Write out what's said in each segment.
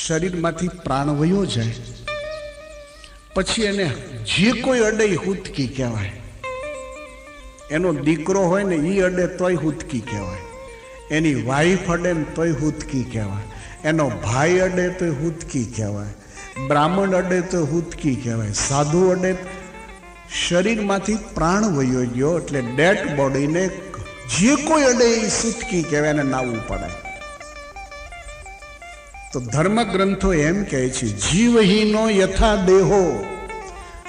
શરીરમાંથી પ્રાણ વયો જાય પછી એને જે કોઈ અડે એ હુતકી કહેવાય. એનો દીકરો હોય ને એ અડે તોય હુતકી કહેવાય, એની વાઈફ અડે ને તોય હુતકી કહેવાય, એનો ભાઈ અડે તોય હુતકી કહેવાય, બ્રાહ્મણ અડે તો હુતકી કહેવાય, સાધુ અડે. શરીરમાંથી પ્રાણ વયો ગયો એટલે ડેડ બોડીને જે કોઈ અડે એ સુતકી કહેવાય, એને નાવું પડે. તો ધર્મ ગ્રંથો એમ કહે છે જીવહીનો યથા દેહો,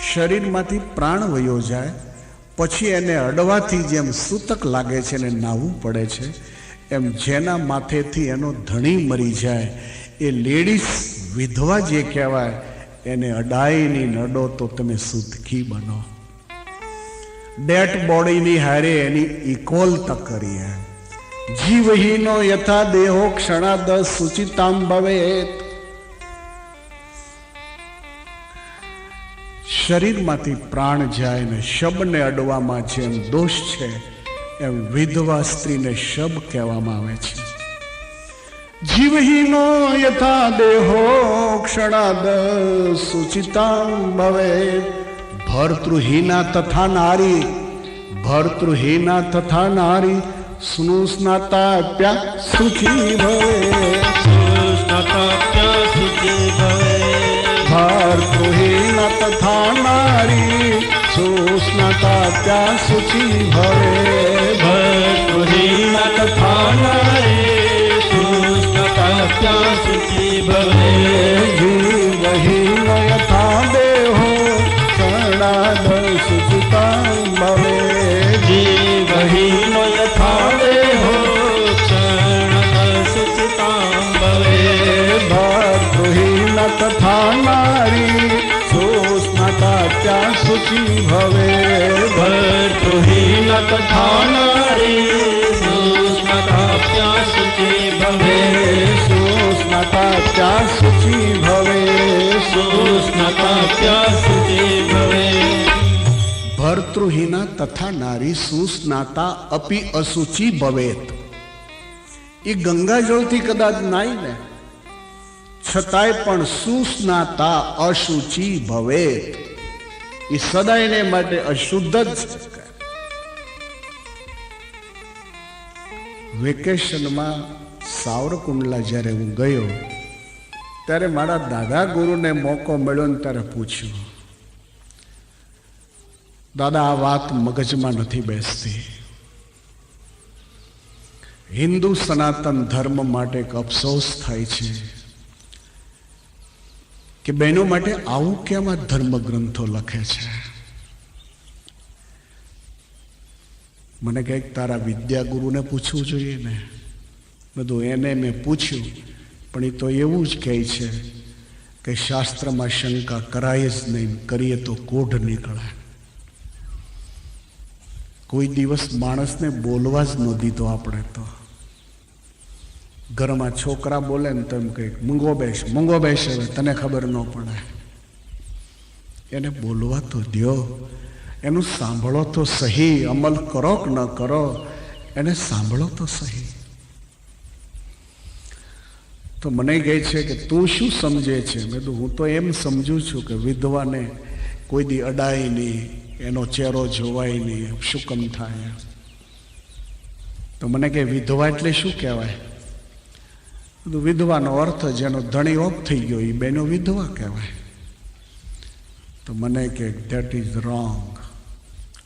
શરીરમાંથી પ્રાણ વયો જાય પછી એને અડવાથી જેમ સૂતક લાગે છે ને નાવું પડે છે, એમ જેના માથેથી એનો ધણી મરી જાય એ લેડીઝ વિધવા જે કહેવાય એને અડાઈની નડો તો તમે સૂતકી બનો. ડેડ બોડીની હારે એની ઇક્વલતા કરીએ. જીવહીનો યથા દેહો ક્ષણાદ સુચિતામ ભવેત. શરીરમાંથી પ્રાણ જાય ને શબને અડવામાં જેમ દોષ છે એમ વિધવા સ્ત્રીને શબ કહેવામાં આવે છે. જીવહીનો યથા દેહો ક્ષણાદ સુચિતામ ભવેત. ભર્તૃહીના તથા નારી, ભર્તૃહીના તથા નારી સ્નુસ્નાતાપ્યા સુખી ભવે. સ્નુસ્નાતાપ્યા સુખી ભવે. ભર્તૃહીના તથા નારી સુસ્નાતાપ્યા સુખી ભવે. ભર્તૃહીના તથા નારી સુસ્નાતાપ્યા સુખી ભવે. જીવહીન યથા દેહો ક્ષણાદ સુચિતામ ભવે. જીવહીનો યથા દેહો ક્ષણાદ સુચિતામ ભવે. ભર્તૃહીન તથા નારી સુસ્નાતાપ્યા સુચી ભવે. ભર્તૃહીન તથા નારી સુસ્નાતાપ્યા સુચી ભવે. સુસ્નાતાપ્યા સુચી ભવે. સુસ્નાતાપ્યા સુચી ભવે. ભર્તૃહીના તથા નારી સુસ્નાતા અપી અસુચિ ભવેત. એ ગંગાજળથી કદાચ નાઈ ને છતાંય પણ સુસ્નાતા અશુચિ ભવેત. એ સદાયને માટે અશુદ્ધ જ છે. વેકેશનમાં સાવરકુંડલા જ્યારે હું ગયો ત્યારે મારા દાદા ગુરુને મોકો મળ્યો ને ત્યારે પૂછ્યું, દાદા આ વાત મગજમાં નથી બેસતી. હિન્દુ સનાતન ધર્મ માટે એક અફસોસ થાય છે કે બહેનો માટે આવું કેમ આ ધર્મ ગ્રંથો લખે છે. મને કંઈક તારા વિદ્યાગુરુને પૂછવું જોઈએ ને. બધું એને મેં પૂછ્યું પણ એ તો એવું જ કહે છે કે શાસ્ત્રમાં શંકા કરાય જ નહીં, કરીએ તો કોઢ નીકળે. કોઈ દિવસ માણસને બોલવા જ ન દીધો આપણે તો. ઘરમાં છોકરા બોલે ને તો એમ કહે મૂંગો બેસ, મૂંગો બેસ, હવે તને ખબર ન પડે. એને બોલવા તો દ્યો, એનું સાંભળો તો સહી. અમલ કરો કે ન કરો એને સાંભળો તો સહી. તો મને કહે છે કે તું શું સમજે છે? મેં તો હું તો એમ સમજું છું કે વિધવાને કોઈ દી અડાય નહીં, એનો ચહેરો જોવાય નહીં, શું કમ થાય. તો મને કે વિધવા એટલે શું કહેવાય? વિધવાનો અર્થ જેનો ધણી ઓફ થઈ ગયો એ બેનો વિધવા કહેવાય. તો મને કે ધેટ ઇઝ રોંગ,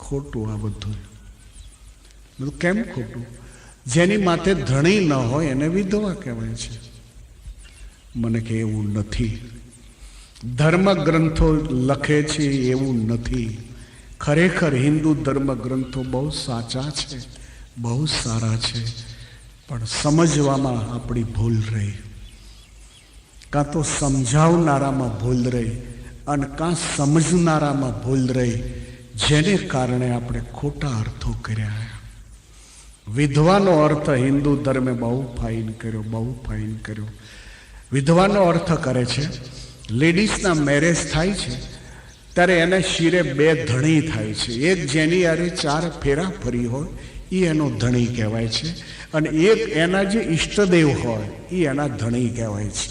ખોટું આ બધું. બધું કેમ ખોટું? જેની માથે ધણી ન હોય એને વિધવા કહેવાય છે. મને કે એવું નથી. ધર્મ ગ્રંથો લખે છે એવું નથી. ખરેખર હિન્દુ ધર્મ ગ્રંથો બહુ સાચા છે, બહુ સારા છે, પણ સમજવામાં આપણી ભૂલ રહી. કાં તો સમજાવનારામાં ભૂલ રહી અને કાં સમજનારામાં ભૂલ રહી, જેને કારણે આપણે ખોટા અર્થો કર્યા. વિધવાનો અર્થ હિન્દુ ધર્મે બહુ ફાઇન કર્યો, બહુ ફાઇન કર્યો. વિધવાનો અર્થ કરે છે લેડીઝના મેરેજ થાય છે ત્યારે એને શિરે બે ધણી થાય છે. એક જેની આરે 4 ફેરા ફરી હોય એ એનો ધણી કહેવાય છે, અને એક એના જે ઈષ્ટદેવ હોય એ એના ધણી કહેવાય છે.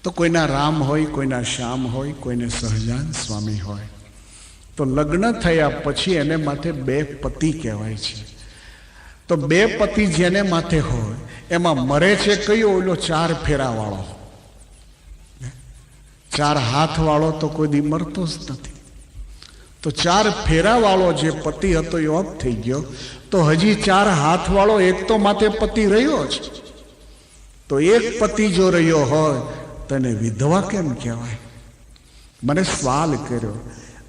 તો કોઈના રામ હોય, કોઈના શ્યામ હોય, કોઈને સહજાન સ્વામી હોય. તો લગ્ન થયા પછી એને માથે બે પતિ કહેવાય છે. તો બે પતિ જેને માથે હોય એમાં મરે છે કયો? ઓલો 4 ફેરાવાળો. 4 હાથવાળો તો કોઈ દી મરતો જ નથી. તો 4 ફેરાવાળો જે પતિ હતો એ ઓફ થઈ ગયો. તો હજી 4 હાથવાળો એક તો માથે પતિ રહ્યો છે. તો એક પતિ જો રહ્યો હોય તો એને વિધવા કેમ કહેવાય? મને સવાલ કર્યો.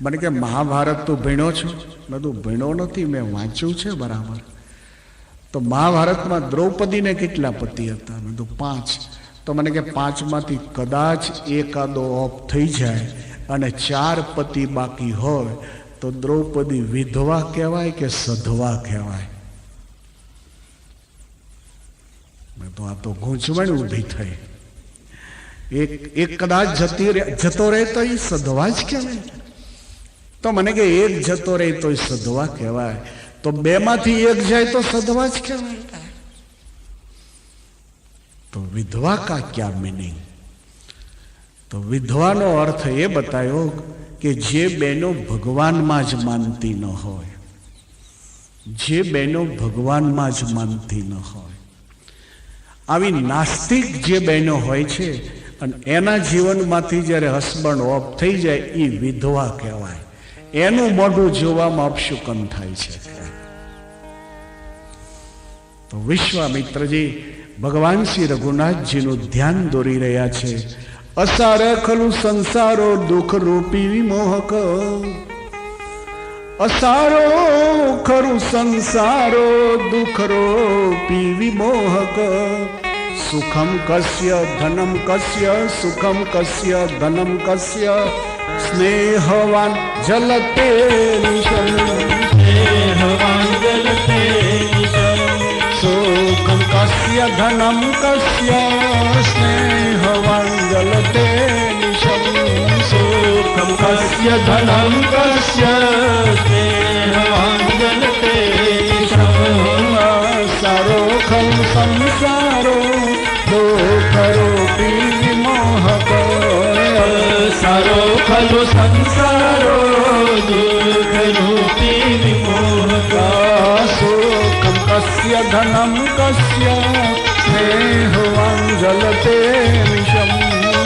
મને કે મહાભારત તું ભણ્યો છો? મેં તું ભણ્યો નથી, મેં વાંચ્યું છે બરાબર. તો મહાભારતમાં દ્રૌપદીને કેટલા પતિ હતા? મેં તો 5. તો મને કે 5માંથી કદાચ એકાદો ઓફ થઈ જાય અને 4 પતિ બાકી હોય તો દ્રૌપદી વિધવા કહેવાય કે સધવા કહેવાય? મેં તો આ તો ગૂંચવણ ઊભી થઈ. એક કદાચ જતો રહે તો એ સધવા જ કહેવાય. તો મને કે એક જતો રહે તો એ સધવા કહેવાય. તો 2માંથી એક જાય તો સધવા જ કહેવાય. તો વિધવા કા ક્યા મીનિંગ? તો વિધવાનો અર્થ એ બતાવ્યો કે જે બહેનો ભગવાનમાં જ માનતી ન હોય, જે બહેનો ભગવાનમાં જ માનતી ન હોય, આવી નાસ્તિક જે બહેનો હોય છે અને એના જીવનમાંથી જ્યારે હસબન્ડ ઓફ થઈ જાય એ વિધવા કહેવાય. એનું મોઢું જોવામાં અપશુકન થાય છે. તો વિશ્વામિત્રજી ભગવાન શ્રી રઘુનાથજીનું ધ્યાન દોરી રહ્યા છે. અસાર ખલું સંસારો દુઃખ રૂપી વિમોહક, અસારો ખરું સંસારો દુઃખ રૂપી વિમોહક. સુખમ કસ્ય ધનમ કસ્ય, સુખમ કસ્ય ધનમ કસ્ય, સ્નેહવાન જલતે નિશમ, સ્નેહવાન જલતે નિશમ. સુખમ કસ્ય ધનમ કસ્ય, સ્નેહવાન જલતે નિશમ. સુખમ કસ્ય ધનમ કસ્ય, સ્નેહવાન જલતે નિશમ. સારો ખલ સંસારો દુઃખ રૂપી વિમોહક, સારો ખલો સંસારો દુઃખ રૂપી વિમોહક. સુખમ કસ્ય ધનમ કસ્ય, સ્નેહવાન જલતે નિશમ.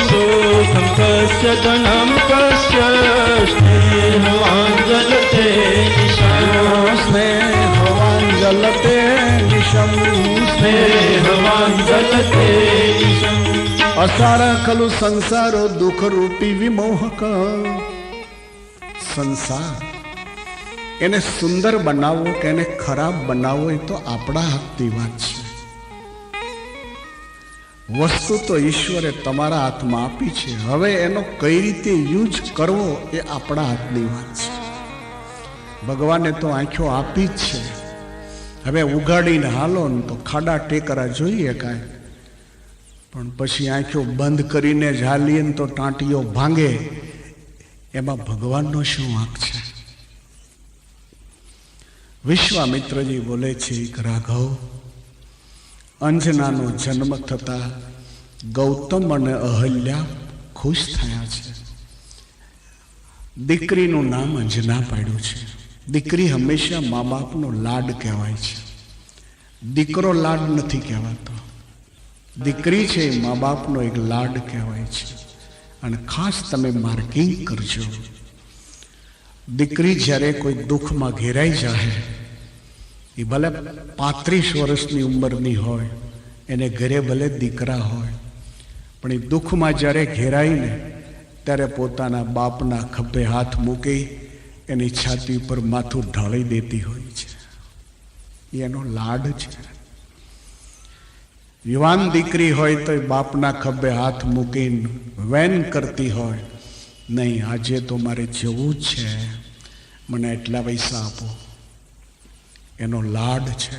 સુખમ કસ્ય ધનમ કસ્ય, સ્નેહવાન જલતે નિશમ. સ્નેહવાન જલતે નિશમ, સ્નેહવાન જલતે નિશમ. અસાર ખલુ સંસારો દુઃખ રૂપી વિમોહક. સંસાર એને સુંદર બનાવવો કે એને ખરાબ બનાવવો એ તો આપણા હાથની વાત છે. વસ્તુ તો ઈશ્વરે તમારા હાથમાં આપી છે. હવે એનો કઈ રીતે યુઝ કરવો એ આપણા હાથની વાત છે. ભગવાને તો આંખો આપી જ છે. હવે ઉગાડીને હાલો ને તો ખાડા ટેકરા જોઈએ કાંઈ, પણ પછી આંખો બંધ કરીને જ હાલીએ ને તો ટાંટીઓ ભાંગે. એમાં ભગવાનનો શું વાંક છે? વિશ્વામિત્રજી બોલે છે કે રાઘવ, અંજનાનો જન્મ થતા ગૌતમ અને અહલ્યા ખુશ થયા છે. દીકરીનું નામ અંજના પાડ્યું છે. દીકરી હંમેશા મા બાપનો લાડ કહેવાય છે. દીકરો લાડ નથી કહેવાતો. દીકરી છે એ મા બાપનો એક લાડ કહેવાય છે. અને ખાસ તમે માર્કિંગ કરજો, દીકરી જ્યારે કોઈ દુઃખમાં ઘેરાઈ જાય, એ ભલે 35 વર્ષની ઉંમરની હોય, એને ઘરે ભલે દીકરા હોય, પણ એ દુઃખમાં જ્યારે ઘેરાઈને ત્યારે પોતાના બાપના ખભે હાથ મૂકી એની છાતી પર માથું ઢાળી દેતી હોય છે. એનો લાડ છે. યુવાન દીકરી હોય તો એ બાપના ખભે હાથ મૂકીને વેન કરતી હોય, નહીં આજે તો મારે જવું જ છે, મને એટલા પૈસા આપો. એનો લાડ છે.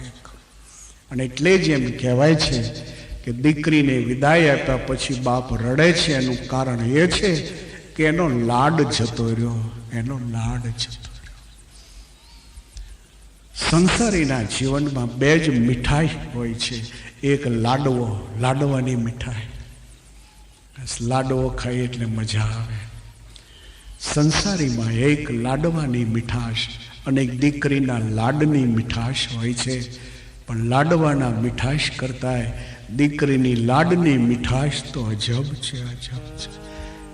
અને એટલે જ એમ કહેવાય છે કે દીકરીને વિદાય આપ્યા પછી બાપ રડે છે. એનું કારણ એ છે કે એનો લાડ જતો રહ્યો, એનો લાડ જતો રહ્યો. સંસારીના જીવનમાં 2 જ મીઠાઈ હોય છે. એક લાડવો, લાડવાની મીઠાઈ, લાડવો ખાઈ એટલે મજા આવે. સંસારીમાં એક લાડવાની મીઠાશ અને એક દીકરીના લાડની મીઠાશ હોય છે, પણ લાડવાના મીઠાશ કરતાં દીકરીની લાડની મીઠાશ તો અજબ છે, અજબ છે.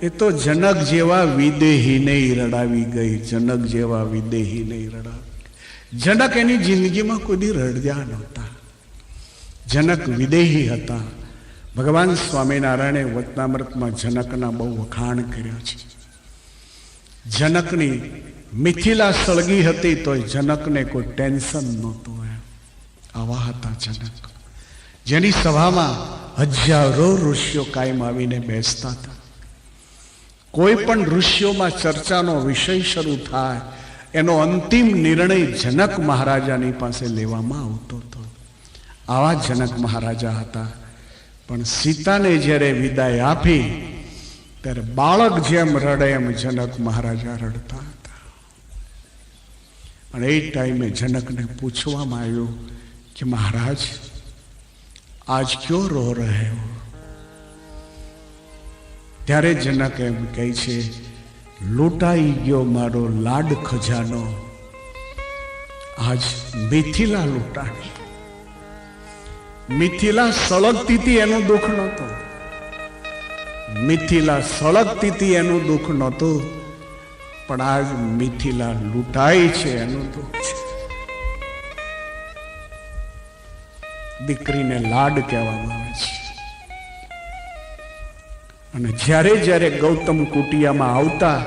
એ તો જનક જેવા વિદેહીને રડાવી ગઈ, જનક જેવા વિદેહીને રડાવી. જનક એની જિંદગીમાં કોઈ દી રડ્યા નહોતા. જનક વિદેહી હતા. ભગવાન સ્વામિનારાયણે વચનામૃતમાં જનકના બહુ વખાણ કર્યા છે. જનકની મિથિલા સળગી હતી તો જનકને કોઈ ટેન્શન નહોતું. આવા હતા જનક, જેની સભામાં હજારો ઋષિઓ કાયમ આવીને બેસતા હતા. કોઈ પણ ઋષિઓમાં ચર્ચાનો વિષય શરૂ થાય એનો અંતિમ નિર્ણય જનક મહારાજાની પાસે લેવામાં આવતો હતો. આવા જનક મહારાજા હતા. પણ સીતાને જ્યારે વિદાય આપી ત્યારે બાળક જેમ રડે એમ જનક મહારાજા રડતા હતા. અને એ ટાઈમે જનકને પૂછવામાં આવ્યું કે મહારાજ આજ ક્યો રો રહે હો? ત્યારે જનક એમ કહે છે, લૂંટાઈ ગયો મારો લાડ ખજાનો, આજ મિથિલા લૂંટાણી. મિથિલા સળગતી હતી એનું દુઃખ નહોતું. મિથિલા સળગતી હતી એનું દુઃખ નહોતું, પણ આજ મિથિલા લૂંટાઈ છે એનું દુઃખ છે. દીકરીને લાડ કહેવામાં આવે છે. અને જ્યારે જ્યારે ગૌતમ કુટિયામાં આવતા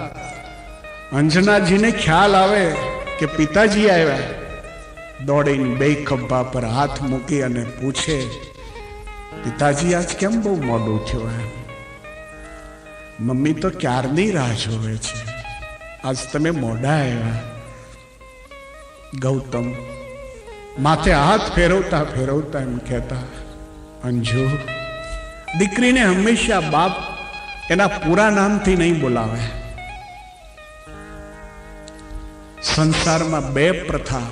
અંજનાજીને ખ્યાલ આવે કે પિતાજી આવ્યા, દોડીને બે ખભા પર હાથ મૂકી અને પૂછે, પિતાજી આજ કેમ બહુ મોડું થયું? મમ્મી તો ક્યારની રાહ જોવે છે, આજ તમે મોડા આવ્યા. ગૌતમ માથે હાથ ફેરવતા ફેરવતા એમ કહેતા, અંજુ, દીકરીને હંમેશા બાપ એના પૂરા નામથી નહીં બોલાવે. સંસારમાં બે પ્રથા.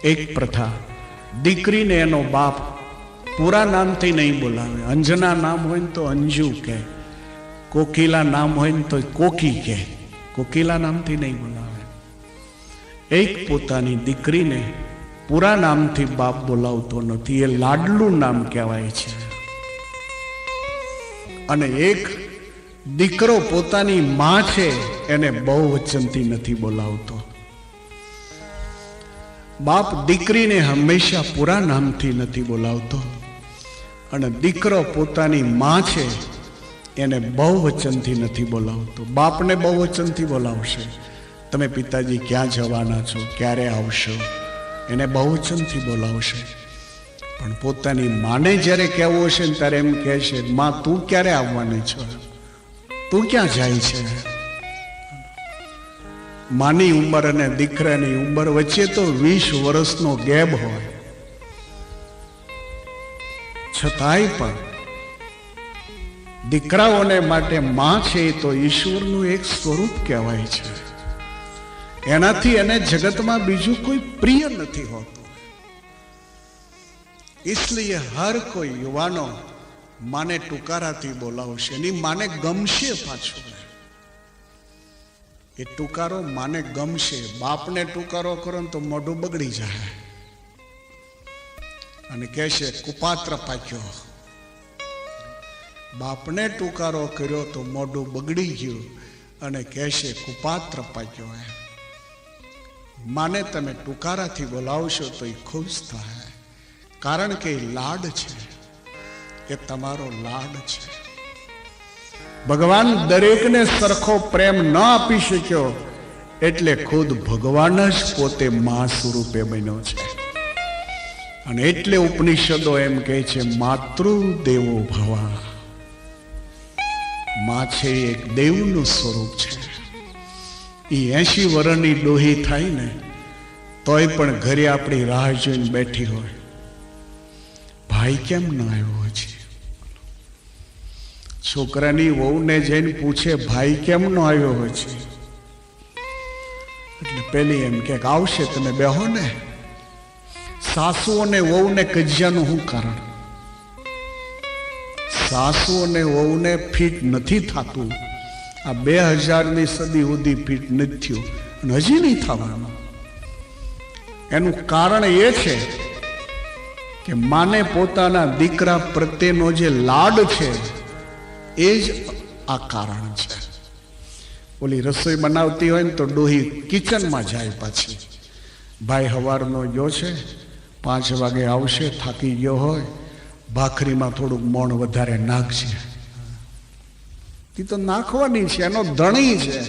એક પ્રથા, દીકરીને એનો બાપ પૂરા નામથી નહીં બોલાવે. અંજના નામ હોય ને તો અંજુ કહે, કોકિલા નામ હોય ને તો કોકી કહે, કોકિલા નામથી નહીં બોલાવે. એક પોતાની દીકરીને પૂરા નામથી બાપ બોલાવતો નથી, એ લાડલું નામ કહેવાય છે. અને એક દીકરો પોતાની માં છે એને બહુવચનથી નથી બોલાવતો. બાપ દીકરીને હંમેશા પૂરા નામથી નથી બોલાવતો, અને દીકરો પોતાની માં છે એને બહુવચનથી નથી બોલાવતો. બાપને બહુવચનથી બોલાવશે, તમે પિતાજી ક્યાં જવાના છો, ક્યારે આવશો, એને બહુવચનથી બોલાવશે. પણ પોતાની માને જ્યારે કહેવું હશે ને ત્યારે એમ કહેશે, માં તું ક્યારે આવવાની છો, તું ક્યાં જાય છે? માની ઉંમર અને દીકરાની ઉંમર વચ્ચે તો 20 વર્ષનો ગેપ હોય, છતાંય પણ દીકરાઓને માટે માં છે એ તો ઈશ્વરનું એક સ્વરૂપ કહેવાય છે. એનાથી એને જગતમાં બીજું કોઈ પ્રિય નથી હોતું. इसलिए हर कोई युवानो माने टुकाराथी बोलावशे, एनी माने गमशे पाछो. ए टुकारो माने गमशे. बापने टुकारो करो तो मोढुं बगड़ी जाए अने कहेशे कुपात्र पाक्यो. बापने टुकारो कर्यो तो मोढुं बगड़ी गयुं अने कहेशे कुपात्र पाक्यो. माने तमे टुकाराथी बोलावशो तो ए खुश थाय, कारण के लाड छे, ए तमारो लाड छे. भगवान दरेक ने सरखो प्रेम न आपी शक्यो एटले खुद भगवान ज पोते मां स्वरूपे बन्यो छे. अने एटले उपनिषदो एम कहे छे मातृ देवो भवा. मां छे एक देवनुं स्वरूप छे. ई 80 वर्षनी डोही थाय ने तोय पण घरे आपणी राह जोईने बैठी होय, भाई केम न आव्यो छे. छोकरानी वहूने जईने पूछे भाई केम न आव्यो छे, એટલે પેલી એમ કે આવશે, તમે બેહો ને. સાસુ અને વહુને કજિયાનું શું કારણ? સાસુ અને વહુને ફિટ નથી થતું. આ 2000ની સદી સુધી ફિટ નથી થયું અને હજી નહીં થવાનું. એનું કારણ એ છે કે માને પોતાના દીકરા પ્રત્યેનો જે લાડ છે એ જ આ કારણ છે. ઓલી રસોઈ બનાવતી હોય ને તો ડોહી કિચનમાં જાય, પાછી ભાઈ હવારનો ગયો છે, 5 વાગે આવશે, થાકી ગયો હોય, ભાખરીમાં થોડુંક મોણ વધારે નાખશે. એ તો નાખવાની છે, એનો ધણી છે.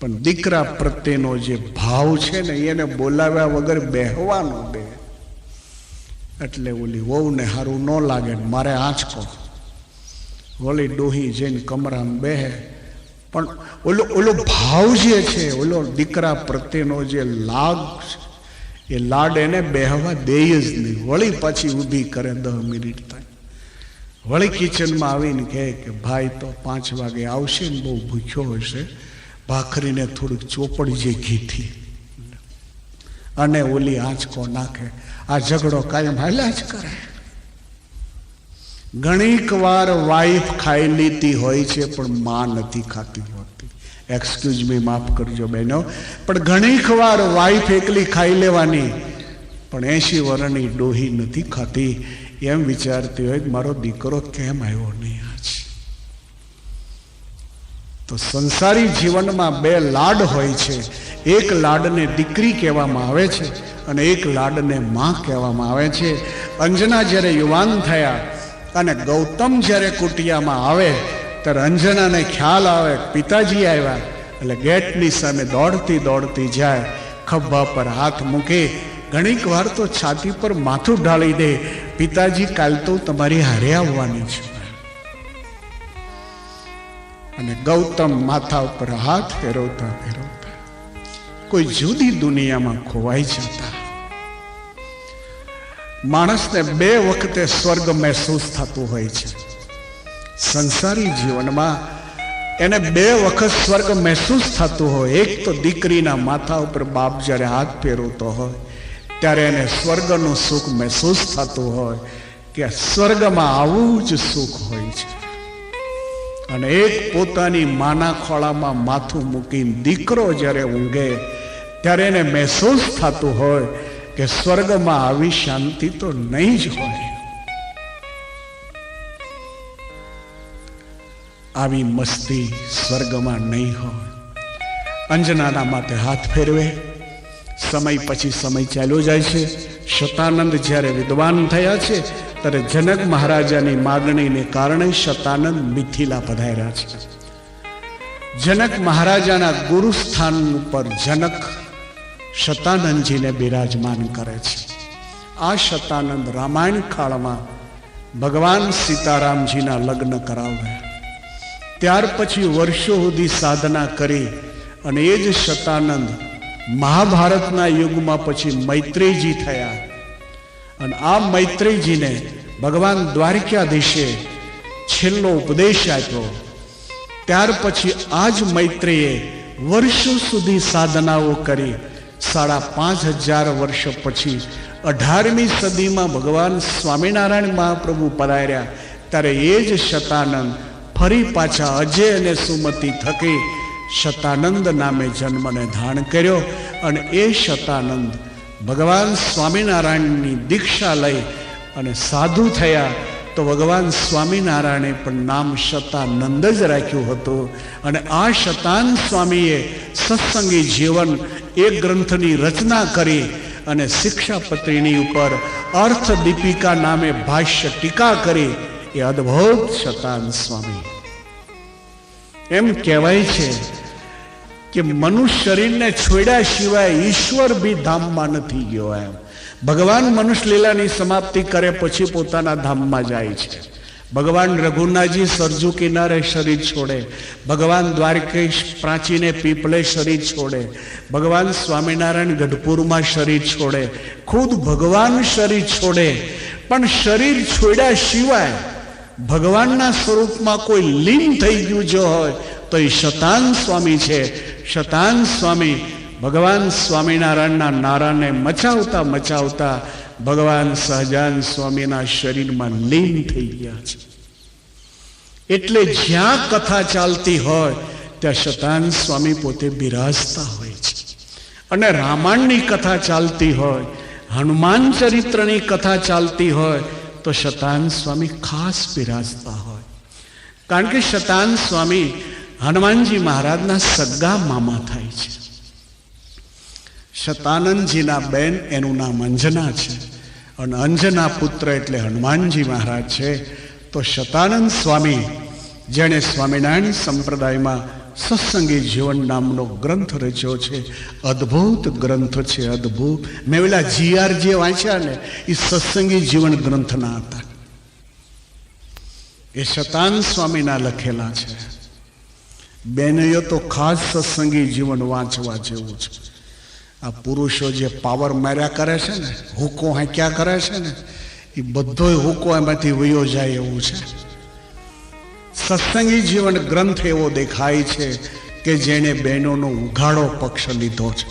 પણ દીકરા પ્રત્યેનો જે ભાવ છે ને એને બોલાવ્યા વગર બેહવાનો બે. એટલે ઓલી વહુને સારું ન લાગે, મારે આંચકો. ઓલી ડોહી જઈને કમરામાં બેહે, પણ ઓલો ભાવ જે છે, ઓલો દીકરા પ્રત્યેનો જે લાગ છે, એ લાડ એને બેહવા દે જ નહીં. વળી પાછી ઊભી કરે 10 મિનિટ થાય. વળી કિચનમાં આવીને કહે કે ભાઈ તો 5 વાગે આવશે ને બહુ ભૂખ્યો હશે, ભાખરીને થોડીક ચોપડી જે ઘીથી, અને ઓલી આંચકો નાખે. આ ઝઘડો કાયમ હાલ્યા જ કરે. ઘણીક વાર વાઈફ ખાઈ લીધી હોય છે પણ માં નથી ખાતી હોતી. એક્સક્યુઝ મી, માફ કરજો બહેનો, પણ ઘણીક વાર વાઈફ એકલી ખાઈ લેવાની, પણ 80 વર્ષની ડોહી નથી ખાતી. એમ વિચારતી હોય મારો દીકરો કેમ આવ્યો નહીં આજ. તો સંસારી જીવનમાં 2 લાડ હોય છે. એક લાડને દીકરી કહેવામાં આવે છે અને એક લાડને માં કહેવામાં આવે છે. અંજના જ્યારે યુવાન થયા અને ગૌતમ જ્યારે કુટિયામાં આવે ત્યારે અંજનાને ખ્યાલ આવે પિતાજી આવ્યા. એટલે ગેટની સામે દોડતી દોડતી જાય, ખભા પર હાથ મૂકે, ઘણીક વાર તો છાતી પર માથું ઢાળી દે, પિતાજી કાલ તો તમારી હારે આવવાની છે. અને ગૌતમ માથા ઉપર હાથ ફેરવતા ફેરવતા કોઈ જુદી દુનિયામાં ખોવાઈ જતા. માણસને 2 વખતે સ્વર્ગ મહેસૂસ થતું હોય છે. સંસારી જીવનમાં એને 2 વખત સ્વર્ગ મહેસૂસ થતું હોય. એક તો દીકરીના માથા ઉપર બાપ જ્યારે હાથ ફેરવતો હોય ત્યારે એને સ્વર્ગનું સુખ મહેસૂસ થતું હોય કે સ્વર્ગમાં આવું જ સુખ હોય છે. અને એક પોતાની માના ખોળામાં માથું મૂકીને દીકરો જ્યારે ઊંઘે ત્યારે એને મહેસૂસ થતું હોય કે સ્વર્ગમાં આવી શાંતિ તો નહીં જ હોય. આવી મસ્તી સ્વર્ગમાં નહીં હોય. અંજનાના માથે હાથ ફેરવે. સમય પછી સમય ચાલ્યો જાય છે. શતાનંદ જ્યારે વિદ્વાન થયા છે ત્યારે જનક મહારાજાની માગણીને કારણે શતાનંદ મિથિલા પધાર્યા છે. જનક મહારાજાના ગુરુસ્થાન ઉપર જનક શતાનંદજીને બિરાજમાન કરે છે. આ શતાનંદ રામાયણ કાળમાં ભગવાન સીતારામજીના લગ્ન કરાવ્યા. ત્યાર પછી વર્ષો સુધી સાધના કરી અને એ જ શતાનંદ મહાભારતના યુગમાં પછી મૈત્રેયજી થયા. અને આ મૈત્રેયજીને ભગવાન દ્વારકાધીશે છેલ્લો ઉપદેશ આપ્યો. ત્યાર પછી આ જ મૈત્રેયે વર્ષો સુધી સાધનાઓ કરી 5500 વર્ષ પછી 18મી સદીમાં ભગવાન સ્વામિનારાયણ મહાપ્રભુ પધાર્યા ત્યારે એ જ શતાનંદ ફરી પાછા અજય અને સુમતિ થકી શતાનંદ નામે જન્મને ધારણ કર્યો. અને એ શતાનંદ ભગવાન સ્વામિનારાયણની દીક્ષા લઈ અને સાધુ થયા. તો ભગવાન સ્વામિનારાયણે પણ નામ શતાનંદ જ રાખ્યું હતું. અને આ શતાન સ્વામીએ સત્સંગી જીવન એ ગ્રંથની રચના કરી અને શિક્ષાપત્રીની ઉપર અર્થ દીપિકા નામે ભાષ્ય ટીકા કરી. એ અદ્ભુત શતાન સ્વામી. એમ કહેવાય છે કે મનુષ્ય શરીરને છોડ્યા સિવાય ઈશ્વર બી ધામમાં નથી ગયો. એમ ભગવાન મનુષ્ય લીલાની સમાપ્તિ કરે પછી પોતાના ધામમાં જાય છે. ભગવાન રઘુનાથજી સરજુ કિનારે શરીર છોડે, ભગવાન દ્વારકેશ પ્રાચીને પીપલે શરીર છોડે, ભગવાન સ્વામિનારાયણ ગઢપુરમાં શરીર છોડે, ખુદ ભગવાન શરીર છોડે. પણ શરીર છોડ્યા સિવાય ભગવાનના સ્વરૂપમાં કોઈ લીન થઈ ગયું જો હોય તો એ શતાન સ્વામી છે. શતાન સ્વામી ભગવાન સ્વામિનારાયણના નારાને મચાવતા મચાવતા ભગવાન સહજાનંદ સ્વામીના શરીરમાં લીન થઈ ગયા છે. એટલે જ્યાં કથા ચાલતી હોય ત્યાં શતાનંદ સ્વામી પોતે બિરાજતા હોય છે. અને રામાયણની કથા ચાલતી હોય, હનુમાન ચરિત્રની કથા ચાલતી હોય તો શતાનંદ સ્વામી ખાસ બિરાજતા હોય. કારણ કે શતાનંદ સ્વામી હનુમાનજી મહારાજના સગા મામા થાય છે. શતાનંદજીના બેન એનું નામ અંજના છે અને અંજના પુત્ર એટલે હનુમાનજી મહારાજ છે. તો શતાનંદ સ્વામી જેણે સ્વામિનારાયણ સંપ્રદાયમાં સત્સંગી જીવન નામનો ગ્રંથ રચ્યો છે, અદ્ભુત ગ્રંથ છે, અદ્ભુત. મેં પેલા GR જે વાંચ્યા ને એ સત્સંગી જીવન ગ્રંથના હતા. એ શતાનંદ સ્વામીના લખેલા છે. બેનીઓ તો ખાસ સત્સંગી જીવન વાંચવા જેવું છે. આ પુરુષો જે પાવર માર્યા કરે છે ને, હુકો હાંક્યા કરે છે ને, એ બધો હુકો એમાંથી વયો જાય એવું છે. સત્સંગી જીવન ગ્રંથ એવો દેખાય છે કે જેણે બહેનોનો ઉઘાડો પક્ષ લીધો છે,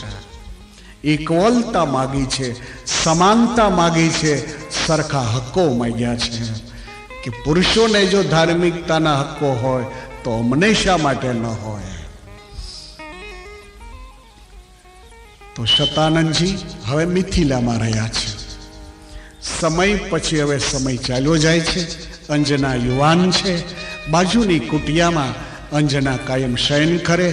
ઇક્વલતા માગી છે, સમાનતા માગી છે, સરખા હક્કો માગ્યા છે. કે પુરુષોને જો ધાર્મિકતાના હક્કો હોય તો અમને શા માટે ન હોય? તો શતાનંદજી હવે મિથિલામાં રહ્યા છે. સમય પછી હવે સમય ચાલ્યો જાય છે. અંજના યુવાન છે. બાજુની કુટિયામાં અંજના કાયમ શયન કરે.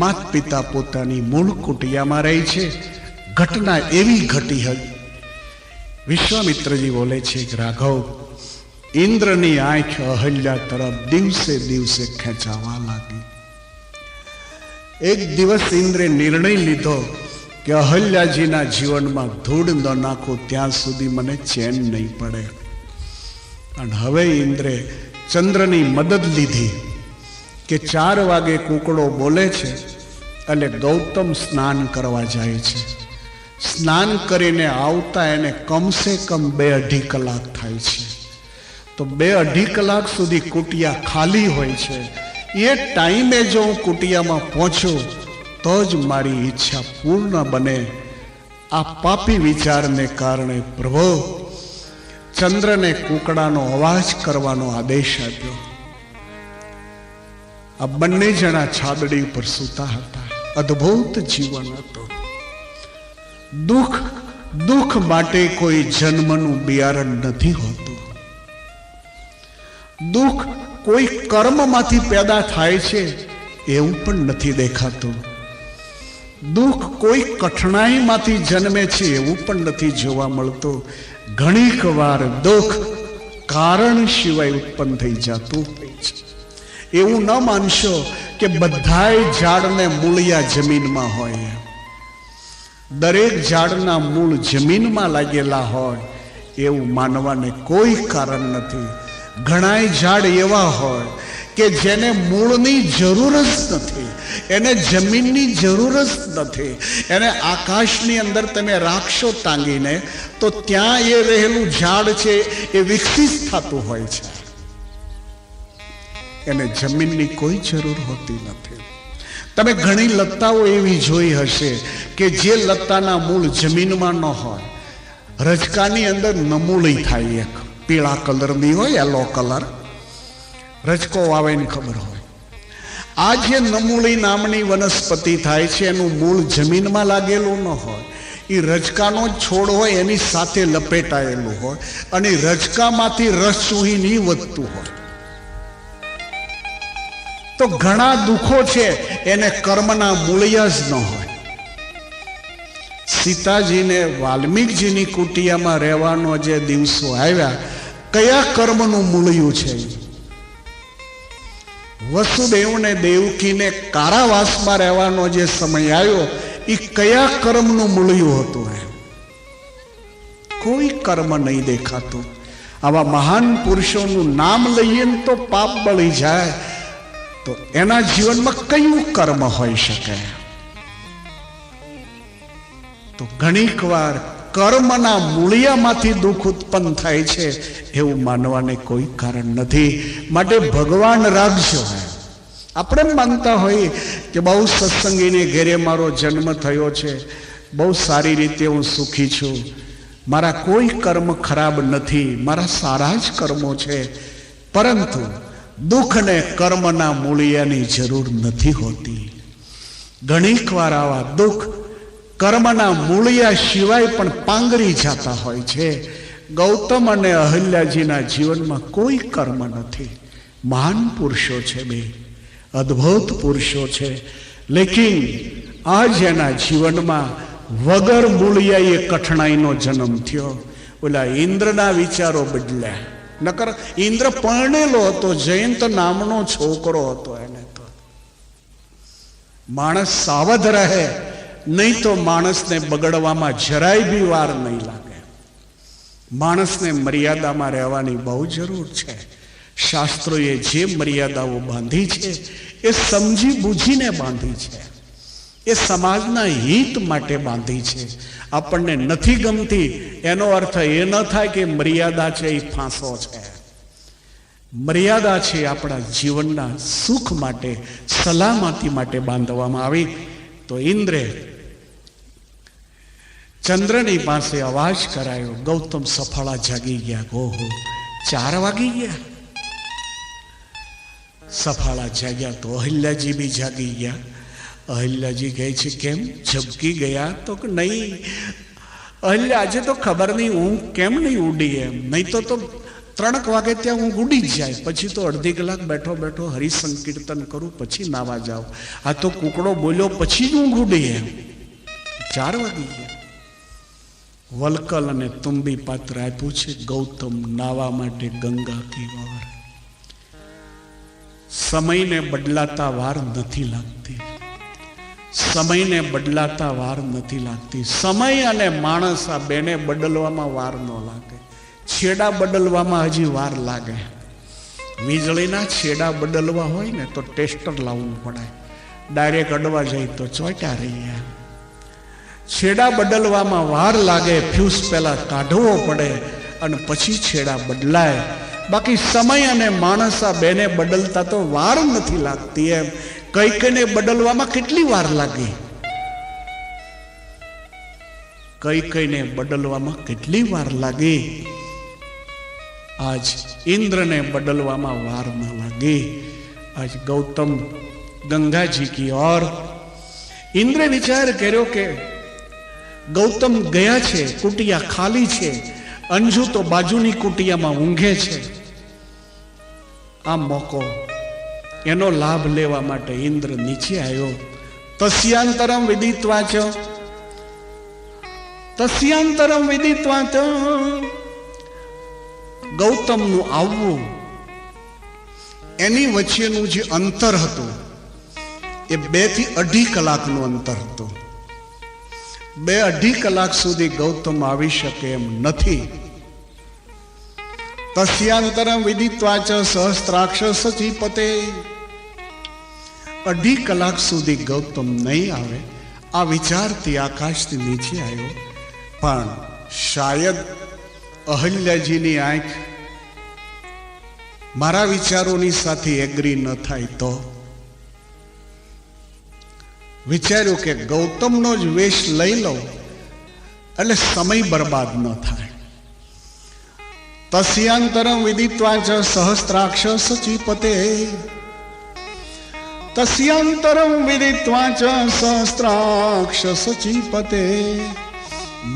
માત પિતા પોતાની મૂળ કુટિયામાં રહી છે. ઘટના એવી ઘટી હતી, વિશ્વામિત્રજી બોલે છે કે રાઘવ, ઇન્દ્રની આંખ અહલ્યા તરફ દિવસે દિવસે ખેંચાવા લાગી. એક દિવસ ઇન્દ્રે નિર્ણય લીધો કે અહલ્યાજીના જીવનમાં ધૂળ ન નાખો ત્યાં સુધી મને ચેન નહીં પડે. અને હવે ઇન્દ્રે ચંદ્રની મદદ લીધી કે 4 વાગે કૂકડો બોલે છે એટલે ગૌતમ સ્નાન કરવા જાય છે. સ્નાન કરીને આવતા એને કમસે કમ 2-2.5 કલાક થાય છે. તો 2-2.5 કલાક સુધી કુટિયા ખાલી હોય છે. એ ટાઈમે જો હું કુટિયામાં પહોંચું તો જ મારી ઈચ્છા પૂર્ણ બને. આ પાપી વિચારને કારણે પ્રભુ ચંદ્રને કૂકડાનો અવાજ કરવાનો આદેશ આપ્યો. આ બંને જણા છાદડી ઉપર સૂતા હતા. અદ્ભુત જીવન હતું. દુઃખ માટે કોઈ જન્મનું બિયારણ નથી હોતું. દુઃખ કોઈ કર્મમાંથી પેદા થાય છે એવું પણ નથી દેખાતું. દુઃખ કોઈ કઠણાઈમાંથી જન્મે છે એવું પણ નથી જોવા મળતું. ઘણીક વાર દુઃખ કારણ સિવાય ઉત્પન્ન થઈ જતું હોય છે. એવું ન માનશો કે બધાય ઝાડને મૂળિયા જમીનમાં હોય. દરેક ઝાડના મૂળ જમીનમાં લાગેલા હોય એવું માનવાને કોઈ કારણ નથી. ઘણાય ઝાડ એવા હોય કે જેને મૂળની જરૂર જ નથી, એને જમીનની જરૂર જ નથી. એને આકાશની અંદર તમે રાખશો ટાંગીને તો ત્યાં એ રહેલું ઝાડ છે એ વિકસિત થતું હોય છે. એને જમીનની કોઈ જરૂર હોતી નથી. તમે ઘણી લતાઓ એવી જોઈ હશે કે જે લતાના મૂળ જમીનમાં ન હોય, રજકાની અંદર નમૂળી થાય, એક પીળા કલરની હોય, યલો કલર, રજકો વાવે ને ખબર હોય. આ જે નમૂળી નામની વનસ્પતિ થાય છે એનું મૂળ જમીનમાં લાગેલું ન હોય. એ રજકાનો છોડ હોય એની સાથે લપેટાયેલું હોય અને રજકામાંથી રસ ચૂહીને વધતું હોય. તો ઘણા દુઃખો છે એને કર્મના મૂળિયા જ ન હોય. સીતાજીને વાલ્મીકજીની કુટિયામાં રહેવાનો જે દિવસો આવ્યા, કયા કર્મનું મૂળિયું છે? વસુદેવને દેવકીને કારાવાસમાં રહેવાનો જે સમય આવ્યો એ કયા કર્મનું મૂળિયું હતું? કોઈ કર્મ નહીં દેખાતું. આવા મહાન પુરુષોનું નામ લઈએ ને તો પાપ બળી જાય. તો એના જીવનમાં કયું કર્મ હોઈ શકે? તો ઘણીક વાર કર્મના મૂળિયામાંથી દુઃખ ઉત્પન્ન થાય છે એવું માનવાને કોઈ કારણ નથી. માટે ભગવાન રાખજો. આપણે માનતા હોઈએ કે બહુ સત્સંગીને ઘેરે મારો જન્મ થયો છે, બહુ સારી રીતે હું સુખી છું, મારા કોઈ કર્મ ખરાબ નથી, મારા સારા જ કર્મો છે, પરંતુ દુઃખ ને કર્મના મૂળિયાની જરૂર નથી હોતી. ઘણીક વાર આવા દુઃખ કર્મના મૂળિયા સિવાય પણ પાંગરી જતા હોય છે. ગૌતમ અને અહલ્યાજીના જીવનમાં કોઈ કર્મ નથી. મહાન પુરુષો છે, બે અદ્ભુત પુરુષો છે, લેકિન આજ એના જીવનમાં વગર મૂળિયાએ કઠણાઈનો જન્મ થયો. ઓલા ઇન્દ્રના વિચારો બદલ્યા. નકર ઇન્દ્ર પરણેલો હતો, જયંત નામનો છોકરો હતો. એને તો માણસ સાવધ રહે, નહીં તો માણસને બગડવામાં જરાય બી વાર નહીં લાગે. માણસને મર્યાદામાં રહેવાની બહુ જરૂર છે. શાસ્ત્રોએ જે મર્યાદાઓ બાંધી છે એ સમજી બૂજીને બાંધી છે, એ સમાજના હિત માટે બાંધી છે. આપણને નથી ગમતી એનો અર્થ એ ન થાય કે મર્યાદા છે એ ફાંસો છે. મર્યાદા છે આપણા જીવનના સુખ માટે, સલામતી માટે બાંધવામાં આવી. તો ઇન્દ્રે ચંદ્રની પાસે અવાજ કરાયો. ગૌતમ સફળા જાગી ગયા. ઓહો, 4 વાગી ગયા. સફળા જાગ્યા તો અહલ્યાજી બી જાગી ગયા. અહલ્યાજી કહે છે, કેમ ઝબકી ગયા? તો કે નહીં અહલ્યા, આજે તો ખબર નહીં હું કેમ નહીં ઉડી. એમ નહીં તો 3 વાગે ત્યાં હું ઉડી જ જાય. પછી તો અડધી કલાક બેઠો બેઠો હરિસંકીર્તન કરું, પછી નાવા જાઉં. આ તો કુકડો બોલ્યો પછી જ હું ઉડી. એમ 4 વાગી ગયા. વલકલ અને તુંબી પાત્ર આપ્યું છે. ગૌતમ નાવા માટે ગંગા કી વાર. સમયને બદલાતા વાર નથી લાગતી. સમયને બદલાતા વાર નથી લાગતી. સમય અને માણસ આ બેને બદલવામાં વાર ન લાગે. છેડા બદલવામાં હજી વાર લાગે. વીજળીના છેડા બદલવા હોય ને તો ટેસ્ટર લાવવું પડે. ડાયરેક્ટ અડવા જાય તો ચોંટ્યા રહીએ. છેડા બદલવામાં વાર લાગે. ફ્યુઝ પહેલા કાઢવો પડે અને પછી છેડા બદલાય. બાકી સમય અને માણસ આ બેને બદલતા તો વાર નથી લાગતી. એમ કઈ કઈને બદલવામાં કેટલી વાર લાગી? કઈ કઈને બદલવામાં કેટલી વાર લાગી? આજ ઇન્દ્રને બદલવામાં વાર ન લાગી. આજ ગૌતમ ગંગાજી કી ઓર. ઇન્દ્રે વિચાર કર્યો કે ગૌતમ ગયા છે, કુટિયા ખાલી છે, અંજુ તો બાજુની કુટિયામાં ઊંઘે છે. આ મોકો, એનો લાભ લેવા માટે ઇન્દ્ર નીચે આવ્યો. તસ્યાંતરમ વિદિત્વા ચ, તસ્યાંતરમ વિદિત્વા ચ. ગૌતમનું આવવું, એની વચ્ચેનું જે અંતર હતું એ 2 થી 2.5 કલાકનું અંતર હતું. 2-2.5 કલાક સુધી ગૌતમ આવી શકે એમ નથી. તસ્યાંતરમ વિદિત્વા ચ સહસ્ત્રાક્ષ સચીપતે. 2.5 કલાક સુધી ગૌતમ નહીં આવે, આ વિચારથી આકાશથી નીચે આવ્યો. પણ શાયદ અહલ્યાજીની આંખ મારા વિચારોની સાથે એગ્રી ન થાય તો વિચાર્યું કે ગૌતમનો જ વેશ લઈ લઉં એટલે સમય બરબાદ ન થાય. તસ્યાંતરમ વિદિત્વા ચ સહસ્ત્રાક્ષ સચીપતે. તસ્યાંતરમ વિદિત્વા ચ સહસ્ત્રાક્ષ સચીપતે.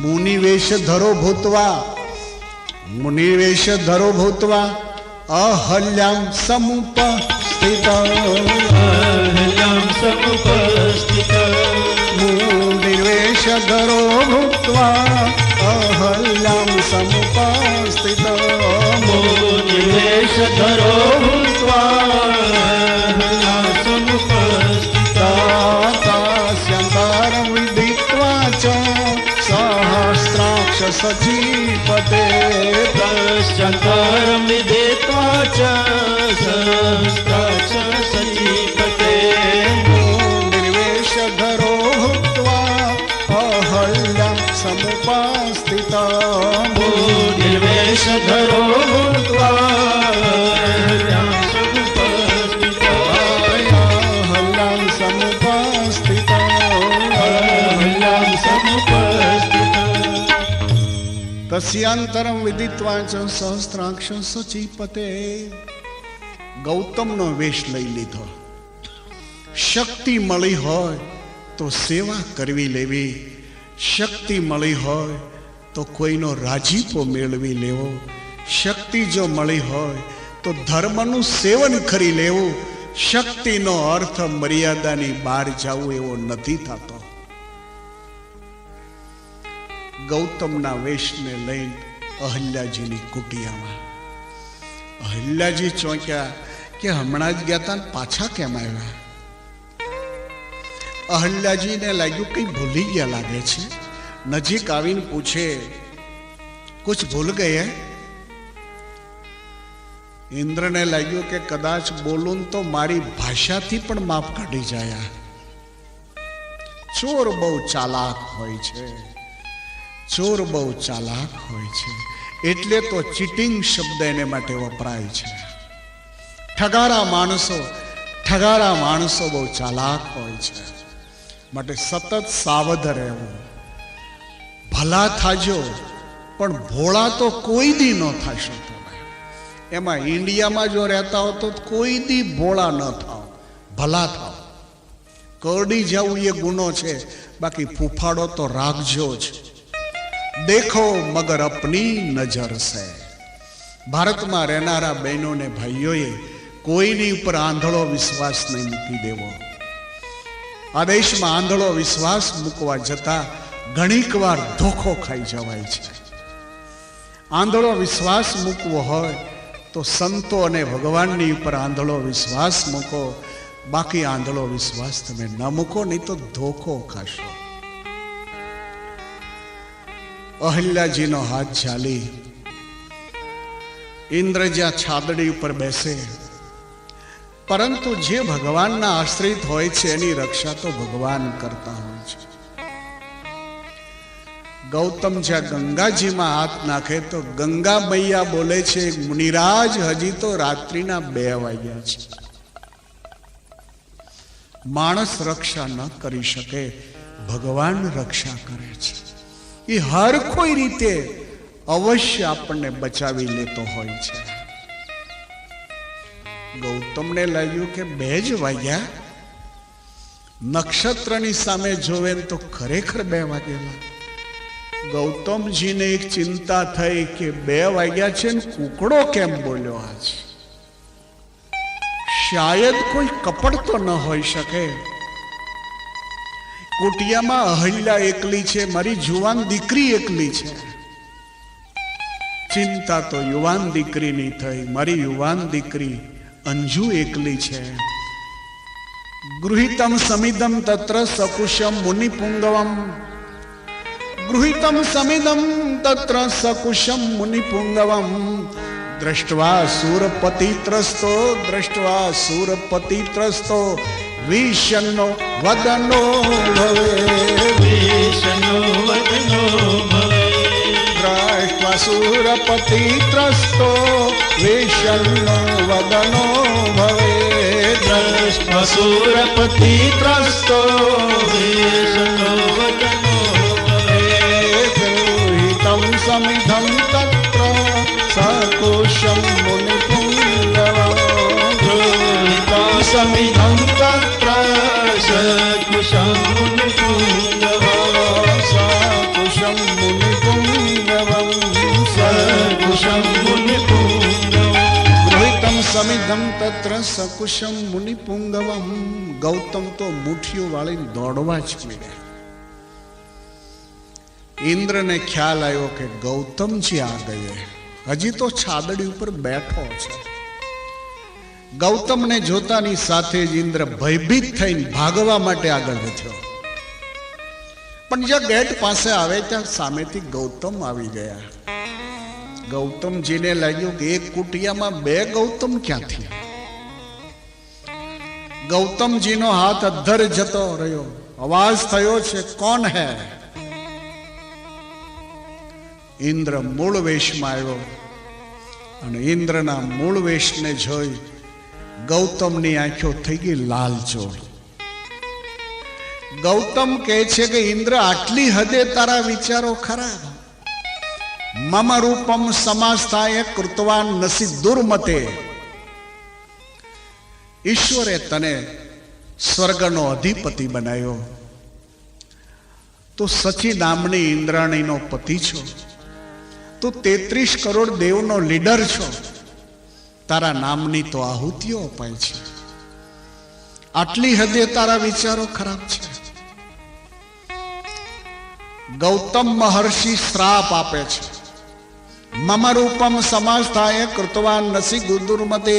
મુનિવેશ ધરો ભૂત્વા, મુનિવેશ ધરો ભૂત્વા અહલ્યામ સમુપસ્થિત. અહલ્યામ સમુપસ્થિત. મુનિવેશ ધરો ભૂત્વા અહલ્યામ સમુપસ્થિત. મુનિવેશ ધરો ભૂત્વા અહલ્યામ સમુપસ્થિત. તસ્યાંતરમ વિદિત્વા ચ સહસ્ત્રાક્ષ સચીપતે. તસ્યાંતરમ વિદિત્વા ચ સહસ્ત્રાક્ષ સચીપતે. નિર્વેશ ધરો ભૂત્વા અહલ્યામ સમુપસ્થિત. નિર્વેશ ધરો ભૂત્વા અહલ્યામ સમુપસ્થિત. અહલ્યામ સમુપસ્થિત. અહલ્યામ સમુપસ્થિત. તસ્યાંતરમ વિદિત્વા ચ સહસ્ત્રાક્ષ સચીપતે. ગૌતમનો વેશ લઈ લીધો. શક્તિ મળી હોય તો સેવા કરવી લેવી, શક્તિ મળી હોય તો કોઈનો રાજીપો મેળવી લેવો, શક્તિ જો મળી હોય તો ધર્મનું સેવન કરી લેવું. શક્તિનો અર્થ મર્યાદાની બહાર જવું એવો નથી થતો. ગૌતમના વેશને લઈને અહલ્યાજીની કુટિયામાં અહલ્યાજી ચોંક્યા કે હમણાં જ ગયા હતા ને પાછા કેમ આવ્યા? અહલ્યાજીને લાગ્યું કંઈ ભૂલી ગયા લાગે છે. નજીક આવીને પૂછે, કુછ ભૂલ ગયે? ઇન્દ્રને લાગ્યું કે કદાચ બોલું તો મારી ભાષાથી પણ માફ કાઢી જાય. ચોર બહુ ચાલાક હોય છે, ચોર બહુ ચાલાક હોય છે. એટલે તો ચીટિંગ શબ્દ એને માટે વપરાય છે. ઠગારા માણસો બહુ ચાલાક હોય છે. માટે સતત સાવધ રહેવું. ભલા થાજો પણ ભોળા તો કોઈ દી ન થશો. એમાં ઇન્ડિયામાં જો રહેતા હો તો કોઈ દી ભોળા ન થાવ, ભલા થાવ. કરડી જવું એ ગુનો છે, બાકી ફૂફાડો તો રાખજો જ. દેખો મગર અપની નજર સે. ભારતમાં રહેનારા બહેનોને ભાઈઓએ કોઈની ઉપર આંધળો વિશ્વાસ નહીં મૂકી દેવો. આ દેશમાં આંધળો વિશ્વાસ મૂકવા જતા ઘણીક વાર ધોખો ખાઈ જવાય છે. આંધળો વિશ્વાસ મૂકવો હોય તો સંતો અને ભગવાનની ઉપર આંધળો વિશ્વાસ મૂકો. બાકી આંધળો વિશ્વાસ તમે ન મૂકો, નહીં તો ધોખો ખાશો. અહલ્યાજીનો હાથ ઝાલી ઇન્દ્ર જ્યાં છાદડી ઉપર બેસે, પરંતુ જે ભગવાનના આશ્રિત હોય છે એની રક્ષા તો ભગવાન કરતા હોય છે. ગૌતમ જ્યાં ગંગાજીમાં હાથ નાખે તો ગંગા મૈયા બોલે છે, મુનિરાજ હજી તો રાત્રિના 2 વાગ્યા છે. માણસ રક્ષા ન કરી શકે, ભગવાન રક્ષા કરે છે. એ હર કોઈ રીતે અવશ્ય આપણને બચાવી લેતો હોય છે. ગૌતમને લાગ્યું કે 2 જ વાગ્યા. નક્ષત્રની સામે જોવે તો ખરેખર 2 વાગેલા. ગૌતમજીને એક ચિંતા થઈ કે 2 વાગ્યા છે ને કુકડો કેમ બોલ્યો આજ? શાયદ કોઈ કપડ તો ન હોઈ શકે. કુટિયામાં અહલ્યા એકલી છે, મારી જુવાન દીકરી એકલી છે. ચિંતા તો યુવાન દીકરીની થઈ. મારી યુવાન દીકરી અંજુ એકલી છે. ગૃહિતમ સમિદમ તત્ર સકુશમ મુનિ પુંગવમ. ગૃહિતમ સમિદમ તત્ર સકુશમ મુનિ પુંગવમ. દ્રષ્ટવા સુરપતિ ત્રસ્તો, દ્રષ્ટવા સુરપતિ ત્રસ્તો. વિષન્નો વદનો ભવે, વિષનો વદનો ભવે. દ્રષ્ટવા સુરપતિ ત્રસ્તો, વિષન્નો વદનો ભવે. દ્રષ્ટવા સુરપતિ ત્રસ્તો, વિષનો વદનો ભવે. ગૃહિતમ સમિધમ તત્ર સકુશમ મુનિ પુંગવમ. ગૃહિતમ સમિધમ તત્ર સકુશમ મુનિ પુંગવમ. સકુશમ મુનિ પુંગવમ. સકુશમ મુનિ પુંગવમ. ગૃહિતમ સમિધમ તત્ર સકુશમ મુનિ પુંગવમ. ગૌતમ તો મુઠ્ઠીઓ વાળીને દોડવા જ મળ્યા. ઇન્દ્રને ખ્યાલ આવ્યો કે ગૌતમજી આ ગયે. હજી તો છાદડી ઉપર બેઠો છે. ગૌતમને જોતાની સાથે જ ઇન્દ્ર ભયભીત થઈને ભાગવા માટે આગળ વધ્યો. પણ જ્યાં ગેટ પાસે આવે ત્યાં સામેથી ગૌતમ આવી ગયા. ગૌતમજીને લાગ્યું કે એક કુટિયામાં 2 ગૌતમ ક્યાંથી? ગૌતમજીનો હાથ અધ્ધર જતો રહ્યો. અવાજ થયો છે, કોણ હે? ઇન્દ્ર મૂળ વેશમાં આવ્યો અને ઇન્દ્રના મૂળ વેશને જોઈ ગૌતમની આંખો થઈ ગઈ લાલચોળ. ગૌતમ કહે છે કે ઇન્દ્ર, આટલી હદે તારા વિચારો ખરાબ. મમ રૂપમ સમાસ્થાય કૃતવાન નસી દુર્મતે. ઈશ્વરે તને સ્વર્ગનો અધિપતિ બનાવ્યો. તું સચી નામની ઇન્દ્રાણીનો પતિ છો. તું 33 કરોડ દેવનો લીડર છો. તારા નામની તો આહુતિઓ અપાય છે. આટલી હદે તારા વિચારો ખરાબ છે. ગૌતમ મહર્ષિ શ્રાપ આપે છે. મમ રૂપમ સમાસ્થાય કૃતવાન નસી ગુદુર્મતે.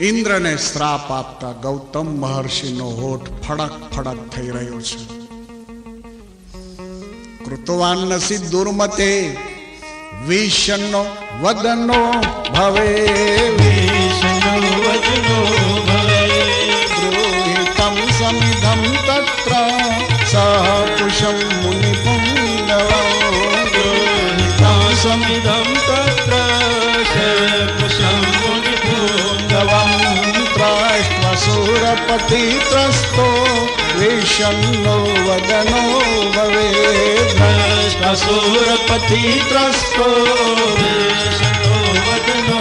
ઇન્દ્રને શ્રાપ આપતા ગૌતમ મહર્ષિનો હોઠ ફડક ફડક થઈ રહ્યો છે. કૃતવાન નસી દુર્મતે વિષ્ણુ વદનો ભવે. વિષ્ણુ વદનો ભવે. ગૃહીતમ સમિધમ તત્ર સહકુશમ મુનિ પુંગવં. ગૃહીતમ સમિધમ તત્ર સહકુશમ મુનિ પુંગવં. ત્રાષ્ટ્રસુરપતિ ત્રસ્તો વિષ્ણુ વદનો ભવે. ત્રાષ્ટ્રસુરપતિ ત્રસ્તો વિષ્ણુ વદનો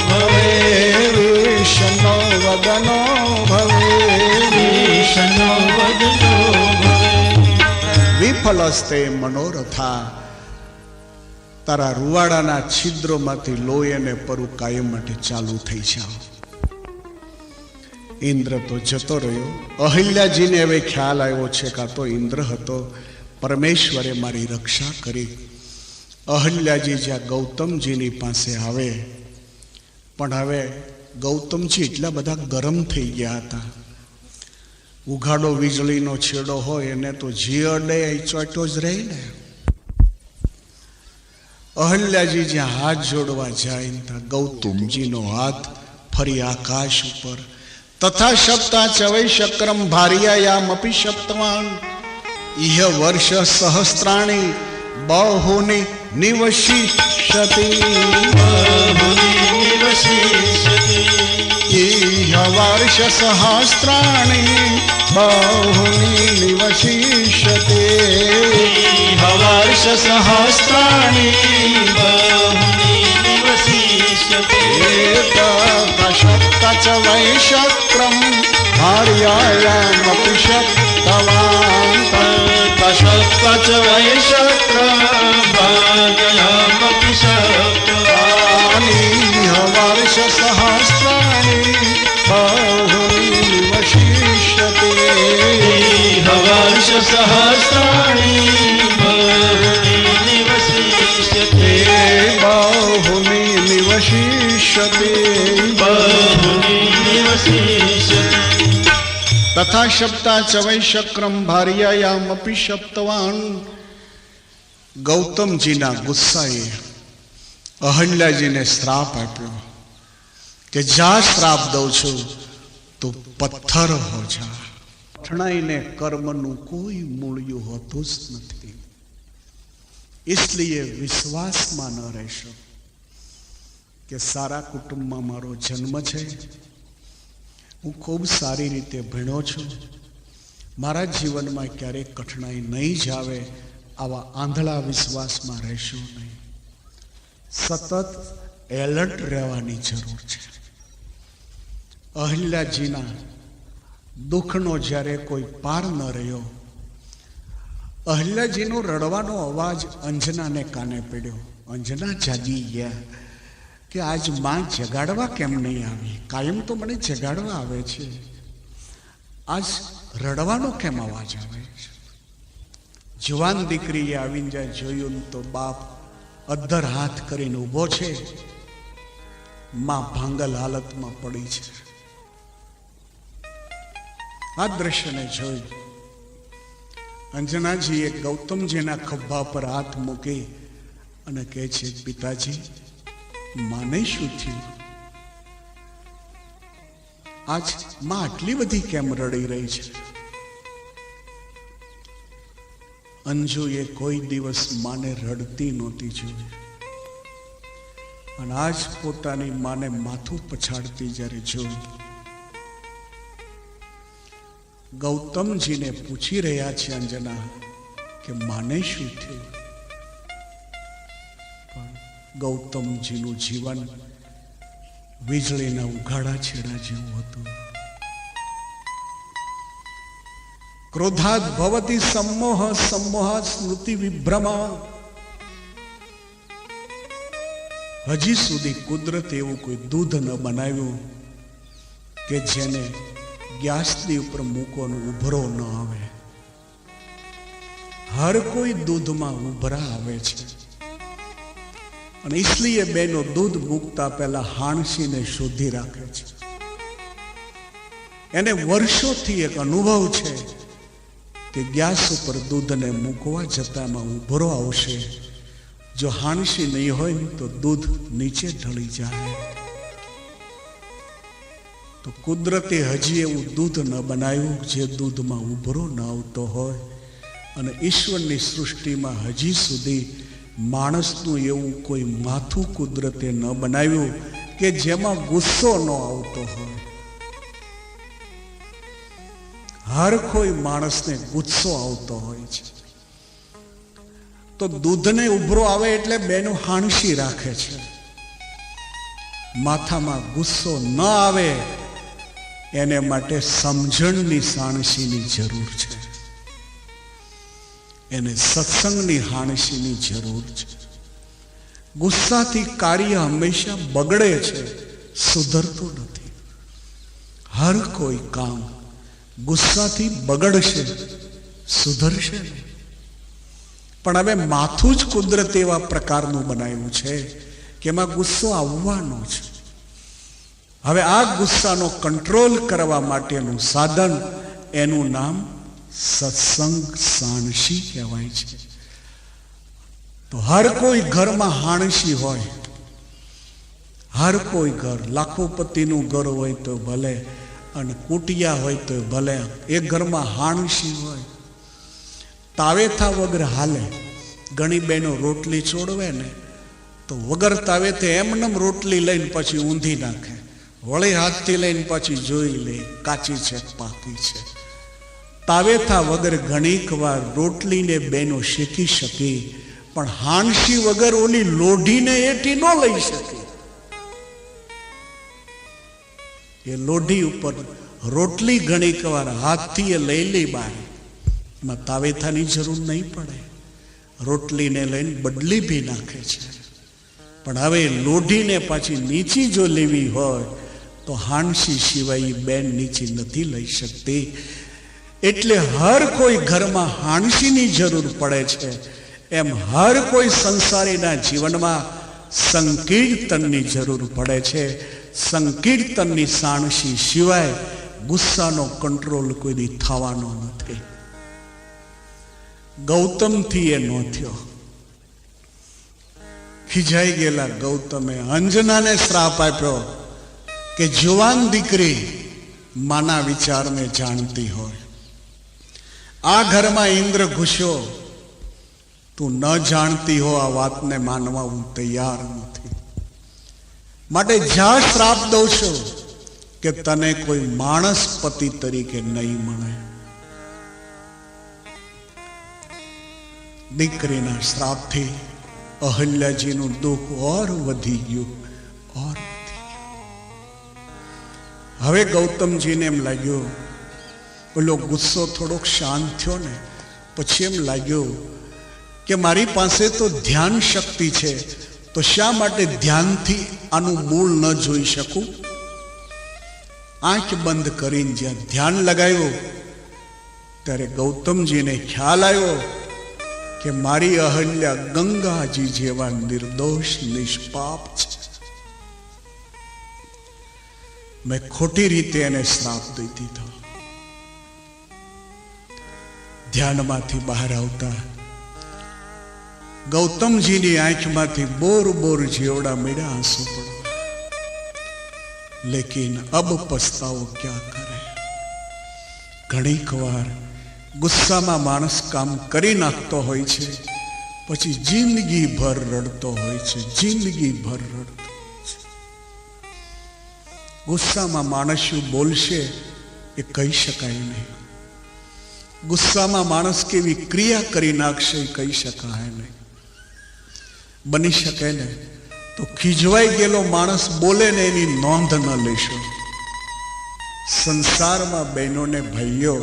ભવે. વિષ્ણુ વદનો ભવે. વિષ્ણુ વદનો ભવે. વિફલસ્તે મનોરથા. તારા રૂવાડાના છિદ્રોમાંથી લોહી અને પરુ કાયમ માટે ચાલુ થઈ જાઓ. ઇન્દ્ર તો જતો રહ્યો. અહિલ્યાજીને હવે ખ્યાલ આવ્યો છે કે આ તો ઇન્દ્ર હતો. પરમેશ્વરે મારી રક્ષા કરી. અહિલ્યાજી જ્યાં ગૌતમજીની પાસે આવે, પણ હવે ગૌતમજી એટલા બધા ગરમ થઈ ગયા હતા. ઉઘાડો વીજળીનો છેડો હોય એને તો જી અડે એ ચોટ્યો જ રહે ને. અહિલ્યાજી જ્યાં હાથ જોડવા જાય ત્યાં ગૌતમજીનો હાથ ફરી આકાશ ઉપર. તથા શબ્દા ચવૈ શક્રમ ભાર્યાયામપી શબ્દવાન. ઇહ વર્ષ સહસ્ત્રાણી બહુની નિવશિષ્યતિ. બહુની નિવશિષ્યતિ. ઇહ વર્ષ સહસ્ત્રાણી બહુની નિવશિષ્યતે. વર્ષ સહસ્ત્રાણી બહુની નિવશિષ્યતે. તથા ચ વૈશક્રમ ભાર્યાયામપી શક્તવાન. તથા ચ વૈશક્રમ ભાર્યાયામપી શક્તવાન. વર્ષ સહસ્રાણી બહુની નિવશિષ્યતે. વર્ષ સહસ્રાણી બહુની નિવશિષ્યતે. બહુની નિવશિષ્યતે. બહુની નિવશિષ્યતે. તથા શબ્દા ચ વૈશક્રમ ભાર્યાયામપી શપ્તવાન. ગૌતમજીના ગુસ્સાએ અહલ્યાજીને શ્રાપ આપ્યો કે જા શ્રાપ દઉં છું તો પથ્થર હો જા. કઠણાઈને કર્મનું કોઈ મૂળ્યું હોતું જ નથી. इसलिए વિશ્વાસમાં ન રહેશો કે સારા કુટુંબમાં મારો જન્મ છે, હું ખૂબ સારી રીતે ભણ્યો છું, મારા જીવનમાં ક્યારેય કઠણાઈ નહીં જ આવે. આવા આંધળા વિશ્વાસમાં રહેશો નહીં. સતત એલર્ટ રહેવાની જરૂર છે. અહિલ્યાજીના દુઃખનો જ્યારે કોઈ પાર ન રહ્યો, અહિલ્યાજીનો રડવાનો અવાજ અંજનાને કાને પડ્યો. અંજના જાગી ગયા કે આજ માં જગાડવા કેમ નહીં આવી? કાયમ તો મને જગાડવા આવે છે, આજ રડવાનો કેમ અવાજ આવે છે? જુવાન દીકરીએ આવીને જાય જોયું તો બાપ અદ્ધર હાથ કરીને ઊભો છે, માં ભાંગલ હાલતમાં પડી છે. આ દ્રશ્યને જોઈ અંજનાજીએ ગૌતમજીના ખભા પર હાથ મૂકી અને કહે છે, પિતાજી માને શું થયું? આજ માં આટલી બધી કેમ રડી રહી છે? અંજુએ કોઈ દિવસ માને રડતી નહોતી જોઈ, અને આજ પોતાની માને માથું પછાડતી જ્યારે જોઈ, ગૌતમજીને પૂછી રહ્યા છે અંજના કે માને શું થયું. પણ ગૌતમજીનું જીવન વીજળીના ઉઘાડા છેડા જેવું હતું. ક્રોધાદ ભવતી સમોહ સમોહાત સ્મૃતિ વિભ્રમા. હજી સુધી કુદરતે એવું કોઈ દૂધ ન બનાવ્યું કે જેને ગેસની ઉપર મૂકોનો ઉભરો ન આવે. હર કોઈ દૂધમાં ઉભરા આવે છે. અને इसलिए બેનો દૂધ મૂકતા પહેલા હાણસીને શોધી રાખે છે. એને વર્ષોથી એક અનુભવ છે કે ગેસ ઉપર દૂધને મૂકવા જતામાં ઉભરો આવશે. જો હાણસી નહીં હોય ને તો દૂધ નીચે ઢળી જાય. તો કુદરતે હજી એવું દૂધ ન બનાવ્યું જે દૂધમાં ઉભરો ન આવતો હોય. અને ઈશ્વરની સૃષ્ટિમાં હજી સુધી માણસનું એવું કોઈ માથું કુદરતે ન બનાવ્યું કે જેમાં ગુસ્સો ન આવતો હોય. હર કોઈ માણસને ગુસ્સો આવતો હોય છે. તો દૂધને ઉભરો આવે એટલે બેનું હાણસી રાખે છે. માથામાં ગુસ્સો ન આવે એને માટે સમજણની સાણસીની જરૂર છે. એને સત્સંગની હાણસીની જરૂર છે. ગુસ્સાથી કાર્ય હંમેશા બગડે છે, સુધરતું નથી. હર કોઈ કામ ગુસ્સાથી બગડશે, સુધરશે નહીં. પણ હવે માથું જ કુદરત એવા પ્રકારનું બનાવ્યું છે કે એમાં ગુસ્સો આવવાનો છે. હવે આ ગુસ્સાનો કંટ્રોલ કરવા માટેનું સાધન, એનું નામ સત્સંગ સાણસી કહેવાય છે. તો હર કોઈ ઘરમાં હાણસી હોય. હર કોઈ ઘર, લાખોપતિનું ઘર હોય તો ભલે, અને કુટિયા હોય તો ભલે, એ ઘરમાં હાણસી હોય. તાવેથા વગર હાલે. ઘણી બહેનો રોટલી છોડવે ને તો વગર તાવેથે એમનેમ રોટલી લઈને પછી ઊંધી નાખે. વળી હાથથી લઈને પછી જોઈ લે કાચી છે પાકી છે. તાવેથા વગર ઘણીક વાર રોટલીને બેનો શેકી શકી, પણ હાણસી વગર ઓલી લોઢીને એટી ન લઈ શકે. એ લોઢી ઉપર રોટલી ઘણીક વાર હાથથી એ લઈ લે બહાર. એમાં તાવેથાની જરૂર નહીં પડે. રોટલીને લઈને બદલી બી નાખે છે. પણ હવે લોઢીને પાછી નીચી જો લેવી હોય તો હાણસી સિવાય બેન નીચી નથી લઈ શકતી. એટલે હર કોઈ ઘરમાં હાણસીની જરૂર પડે છે. એમ હર કોઈ સંસારીના જીવનમાં સંકીર્તનની જરૂર પડે છે. સંકીર્તનની સાણસી સિવાય ગુસ્સાનો કંટ્રોલ કોઈ દી થવાનો નથી. ગૌતમથી એ ન થયો. ખીજાઈ ગયેલા ગૌતમે અંજનાને શ્રાપ આપ્યો કે જુવાન દીકરી માના વિચારને જાણતી હોય. આ ઘરમાં ઇન્દ્ર ઘૂસ્યો, તું ન જાણતી હો આ વાતને માનવા હું તૈયાર નથી. માટે જ્યાં શ્રાપ દઉં છું કે તને કોઈ માણસ પતિ તરીકે નહીં મળે. દીકરીના શ્રાપથી અહલ્યાજીનું દુઃખ ઓર વધી ગયું, ઓર વધી ગયું. હવે ગૌતમજીને એમ લાગ્યું, ઓલો ગુસ્સો થોડોક શાંત થયો ને પછી એમ લાગ્યું કે મારી પાસે તો ધ્યાન શક્તિ છે, તો શા માટે ધ્યાનથી આનું મૂળ ન જોઈ શકું. આંખ બંધ કરીને જ્યાં ધ્યાન લગાવ્યું ત્યારે ગૌતમજીને ખ્યાલ આવ્યો કે મારી અહલ્યા ગંગાજી જેવા નિર્દોષ નિષ્પાપ છે. મેં ખોટી રીતે એને શ્રાપ દઈ દીધો. ધ્યાનમાંથી બહાર આવતા ગૌતમજીની આંખમાંથી બોર બોર જેવડા મેળા આંસુ પડવા. લેકિન અબ પસ્તાવો ક્યાં કરે. ઘણીક વાર ગુસ્સામાં માણસ કામ કરી નાખતો હોય છે, પછી જિંદગી ભર રડતો હોય છે. જિંદગી ભર રડતો હોય છે. ગુસ્સામાં માણસ શું બોલશે એ કહી શકાય નહીં. ગુસ્સામાં માણસ કેવી ક્રિયા કરી નાખશે એ કહી શકાય નહીં. બની શકે ને તો ખીજવાઈ ગયેલો માણસ બોલે ને એની નોંધ ન લેશો. સંસારમાં બહેનોને ભાઈઓ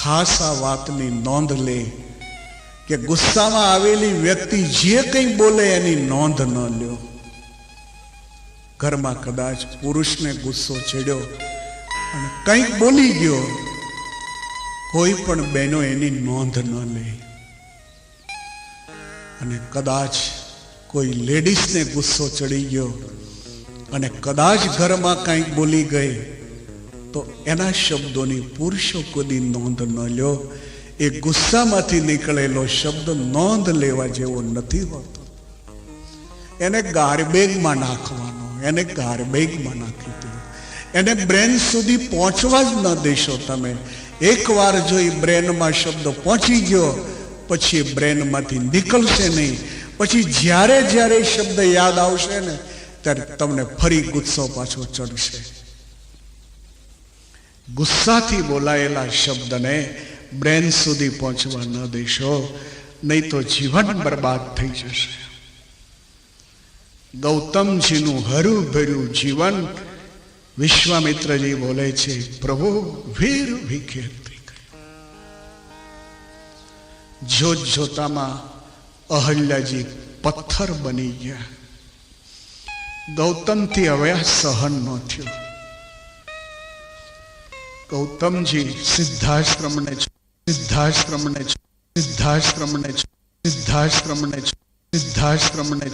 ખાસ આ વાતની નોંધ લે કે ગુસ્સામાં આવેલી વ્યક્તિ જે કંઈ બોલે એની નોંધ ન લ્યો. ઘરમાં કદાચ પુરુષને ગુસ્સો ચડ્યો અને કંઈક બોલી ગયો, કોઈ પણ બહેનો એની નોંધ ન લે. અને કદાચ કોઈ લેડીઝને ગુસ્સો ચડી ગયો અને કદાચ ઘરમાં કંઈક બોલી ગઈ તો એના શબ્દોની પુરુષો કદી નોંધ ન લ્યો. એ ગુસ્સામાંથી નીકળેલો શબ્દ નોંધ લેવા જેવો નથી હોતો. એને ગાર્બેજમાં નાખવાનો, એને ગાર્બેજમાં નાખી દો. એને બ્રેન સુધી પહોંચવા જ ન દેશો તમે. એકવાર જો એ બ્રેનમાં શબ્દ પહોંચી ગયો પછી એ બ્રેનમાંથી નીકળશે નહીં. પછી જ્યારે જ્યારે શબ્દ યાદ આવશે ને ત્યારે તમને ફરી ગુસ્સો પાછો ચડશે. ગુસ્સાથી બોલાયેલા શબ્દને બ્રેન સુધી પહોંચવા ન દેશો, નહીં તો જીવન બરબાદ થઈ જશે. ગૌતમજીનું હરું ભર્યું જીવન વિશ્વામિત્રજી બોલે છે, પ્રભુ વીર વિખેર થઈ ગયું. જોત જોતામાં અહલ્યાજી પથ્થર બની ગયા. ગૌતમથી હવે આ સહન ન થયું. ગૌતમજી સિદ્ધાશ્રમને સિદ્ધાશ્રમને સિદ્ધાશ્રમને સિદ્ધાશ્રમને સિદ્ધાશ્રમને સિદ્ધાશ્રમને